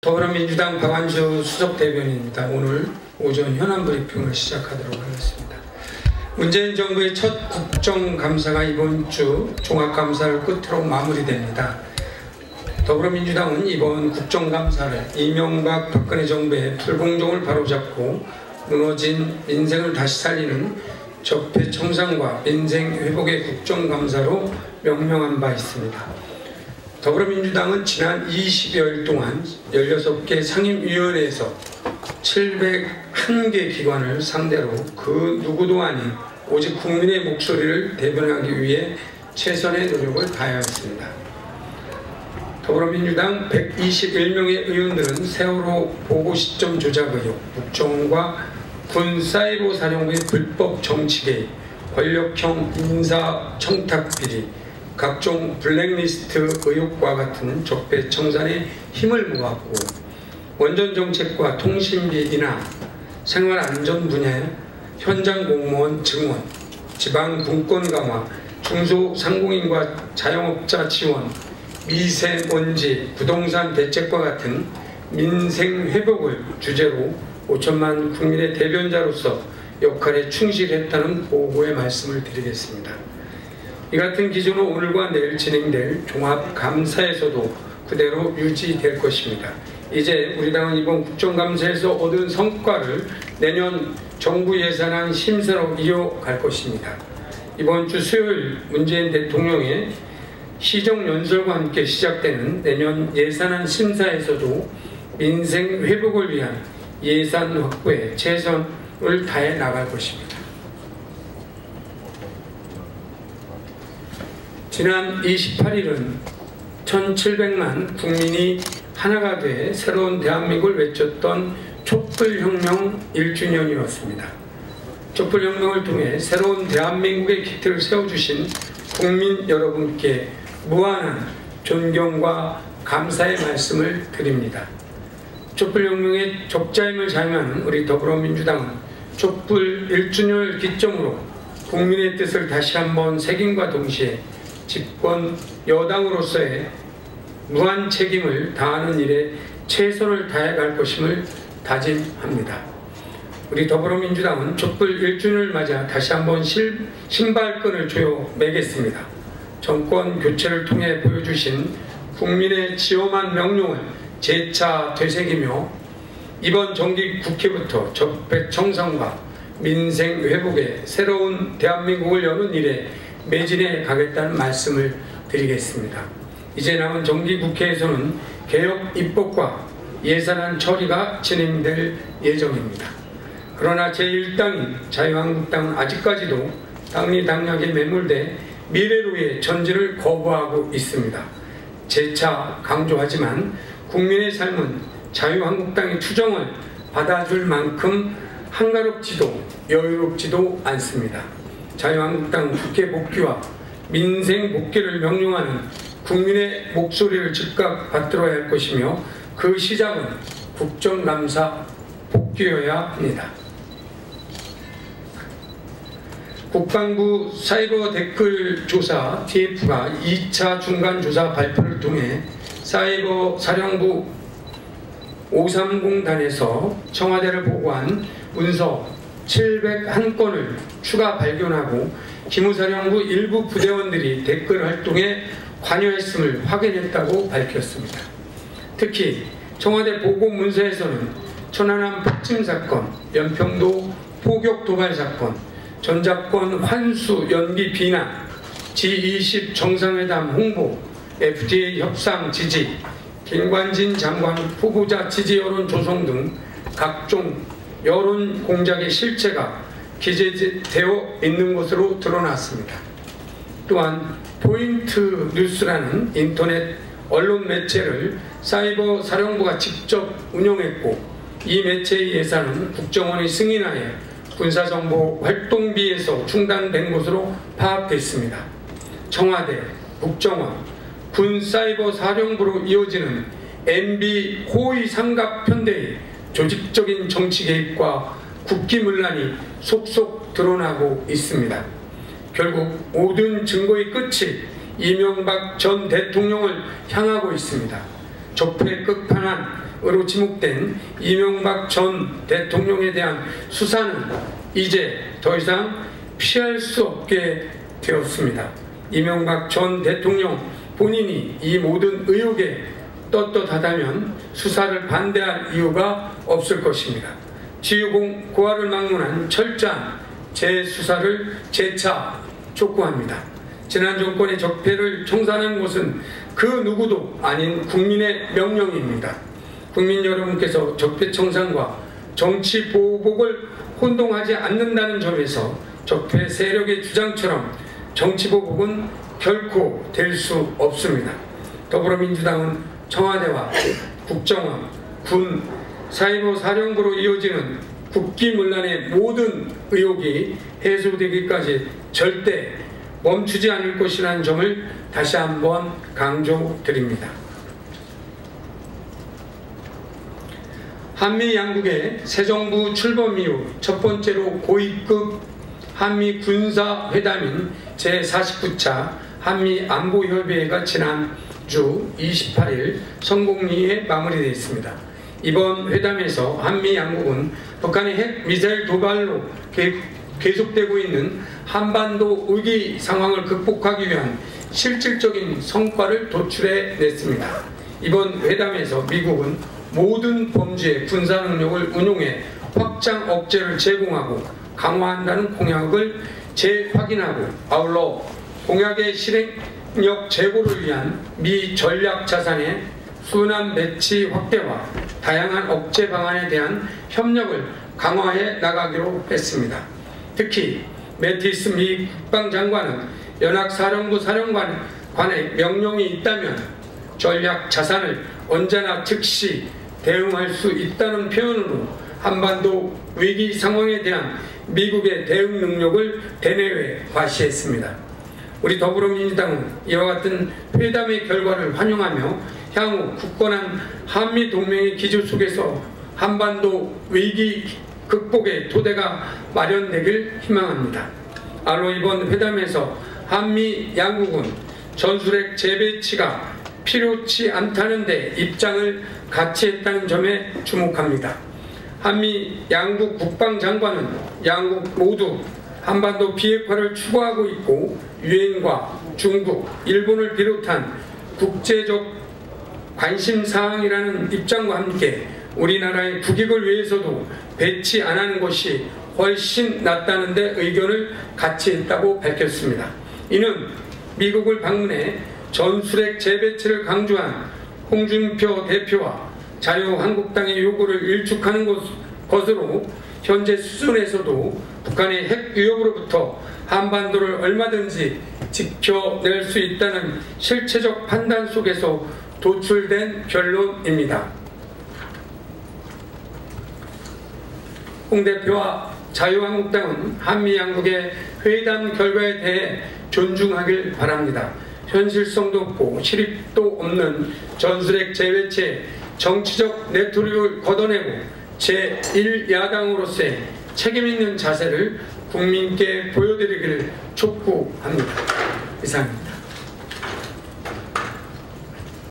더불어민주당 박완주 수석대변인입니다. 오늘 오전 현안 브리핑을 시작하도록 하겠습니다. 문재인 정부의 첫 국정감사가 이번 주 종합감사를 끝으로 마무리됩니다. 더불어민주당은 이번 국정감사를 이명박 박근혜 정부의 불공정을 바로잡고 무너진 민생을 다시 살리는 적폐청산과 민생회복의 국정감사로 명명한 바 있습니다. 더불어민주당은 지난 20여일 동안 16개 상임위원회에서 701개 기관을 상대로 그 누구도 아닌 오직 국민의 목소리를 대변하기 위해 최선의 노력을 다하였습니다. 더불어민주당 121명의 의원들은 세월호 보고 시점 조작 의혹, 국정원과 군 사이버 사령부의 불법 정치 개입, 권력형 인사 청탁 비리, 각종 블랙리스트 의혹과 같은 적폐청산에 힘을 모았고 원전정책과 통신비 인하, 생활안전 분야의 현장 공무원 증원, 지방 분권 강화, 중소상공인과 자영업자 지원, 미세먼지, 부동산 대책과 같은 민생 회복을 주제로 5천만 국민의 대변자로서 역할에 충실했다는 보고의 말씀을 드리겠습니다. 이 같은 기준은 오늘과 내일 진행될 종합감사에서도 그대로 유지될 것입니다. 이제 우리 당은 이번 국정감사에서 얻은 성과를 내년 정부 예산안 심사로 이어갈 것입니다. 이번 주 수요일 문재인 대통령의 시정연설과 함께 시작되는 내년 예산안 심사에서도 민생 회복을 위한 예산 확보에 최선을 다해 나갈 것입니다. 지난 28일은 1700만 국민이 하나가 돼 새로운 대한민국을 외쳤던 촛불혁명 1주년이었습니다. 촛불혁명을 통해 새로운 대한민국의 기틀을 세워주신 국민 여러분께 무한한 존경과 감사의 말씀을 드립니다. 촛불혁명의 적자임을 자임하는 우리 더불어민주당은 촛불 1주년을 기점으로 국민의 뜻을 다시 한번 새김과 동시에 집권 여당으로서의 무한 책임을 다하는 일에 최선을 다해갈 것임을 다짐합니다. 우리 더불어민주당은 촛불 1주년을 맞아 다시 한번 신발끈을 조여 매겠습니다. 정권 교체를 통해 보여주신 국민의 지엄한 명령을 재차 되새기며 이번 정기 국회부터 적폐청산과 민생 회복의 새로운 대한민국을 여는 일에 매진해 가겠다는 말씀을 드리겠습니다. 이제 남은 정기국회에서는 개혁 입법과 예산안 처리가 진행될 예정입니다. 그러나 제1당인 자유한국당은 아직까지도 당리당략에 매몰돼 미래로의 전진을 거부하고 있습니다. 재차 강조하지만 국민의 삶은 자유한국당의 투정을 받아줄 만큼 한가롭지도 여유롭지도 않습니다. 자유한국당 국회 복귀와 민생 복귀를 명령하는 국민의 목소리를 즉각 받들어야 할 것이며 그 시작은 국정감사 복귀여야 합니다. 국방부 사이버 댓글 조사 TF가 2차 중간조사 발표를 통해 사이버 사령부 530단에서 청와대를 보고한 문서 701건을 추가 발견하고 기무사령부 일부 부대원들이 댓글 활동에 관여했음을 확인했다고 밝혔습니다. 특히 청와대 보고 문서에서는 천안함 폭침 사건, 연평도 포격 도발 사건, 전작권 환수 연기 비난, G20 정상회담 홍보, FTA 협상 지지, 김관진 장관 후보자 지지 여론 조성 등 각종 여론 공작의 실체가 기재되어 있는 것으로 드러났습니다. 또한 포인트 뉴스라는 인터넷 언론 매체를 사이버 사령부가 직접 운영했고 이 매체의 예산은 국정원이 승인하에 군사정보 활동비에서 충당된 것으로 파악됐습니다. 청와대, 국정원, 군 사이버 사령부로 이어지는 MB 호위 상갑 편대의 조직적인 정치 개입과 국기문란이 속속 드러나고 있습니다. 결국 모든 증거의 끝이 이명박 전 대통령을 향하고 있습니다. 적폐 끝판왕 의혹으로 지목된 이명박 전 대통령에 대한 수사는 이제 더 이상 피할 수 없게 되었습니다. 이명박 전 대통령 본인이 이 모든 의혹에 떳떳하다면 수사를 반대할 이유가 없을 것입니다. 지휘봉 고아를 막론한 철저한 재수사를 재차 촉구합니다. 지난 정권의 적폐를 청산하는 것은 그 누구도 아닌 국민의 명령입니다. 국민 여러분께서 적폐 청산과 정치 보복을 혼동하지 않는다는 점에서 적폐 세력의 주장처럼 정치 보복은 결코 될 수 없습니다. 더불어민주당은 청와대와 국정원, 군, 사이버 사령부로 이어지는 국기문란의 모든 의혹이 해소되기까지 절대 멈추지 않을 것이라는 점을 다시 한번 강조드립니다. 한미 양국의 새 정부 출범 이후 첫 번째로 고위급 한미 군사회담인 제49차 한미 안보협의회가 지난주 28일 성공리에 마무리되어 있습니다. 이번 회담에서 한미 양국은 북한의 핵 미사일 도발로 계속되고 있는 한반도 위기 상황을 극복하기 위한 실질적인 성과를 도출해냈습니다. 이번 회담에서 미국은 모든 범죄의 군사 능력을 운용해 확장 억제를 제공하고 강화한다는 공약을 재확인하고 아울러 공약의 실행력 제고를 위한 미 전략 자산의 순환 배치 확대와 다양한 억제 방안에 대한 협력을 강화해 나가기로 했습니다. 특히 매티스 미 국방장관은 연합사령부 사령관의 명령이 있다면 전략 자산을 언제나 즉시 대응할 수 있다는 표현으로 한반도 위기 상황에 대한 미국의 대응 능력을 대내외 과시했습니다. 우리 더불어민주당은 이와 같은 회담의 결과를 환영하며 향후 굳건한 한미동맹의 기조 속에서 한반도 위기 극복의 토대가 마련되길 희망합니다. 아울러 이번 회담에서 한미 양국은 전술핵 재배치가 필요치 않다는 데 입장을 같이 했다는 점에 주목합니다. 한미 양국 국방장관은 양국 모두 한반도 비핵화를 추구하고 있고 유엔과 중국, 일본을 비롯한 국제적 관심사항이라는 입장과 함께 우리나라의 국익을 위해서도 배치 안 하는 것이 훨씬 낫다는 데 의견을 같이 했다고 밝혔습니다. 이는 미국을 방문해 전술핵 재배치를 강조한 홍준표 대표와 자유한국당의 요구를 일축하는 것으로 현재 수준에서도 북한의 핵 위협으로부터 한반도를 얼마든지 지켜낼 수 있다는 실체적 판단 속에서 도출된 결론입니다. 홍 대표와 자유한국당은 한미 양국의 회담 결과에 대해 존중하길 바랍니다. 현실성도 없고 실익도 없는 전술핵 재배치의 정치적 내토력을 걷어내고 제1야당으로서의 책임있는 자세를 국민께 보여드리기를 촉구합니다. 이상입니다.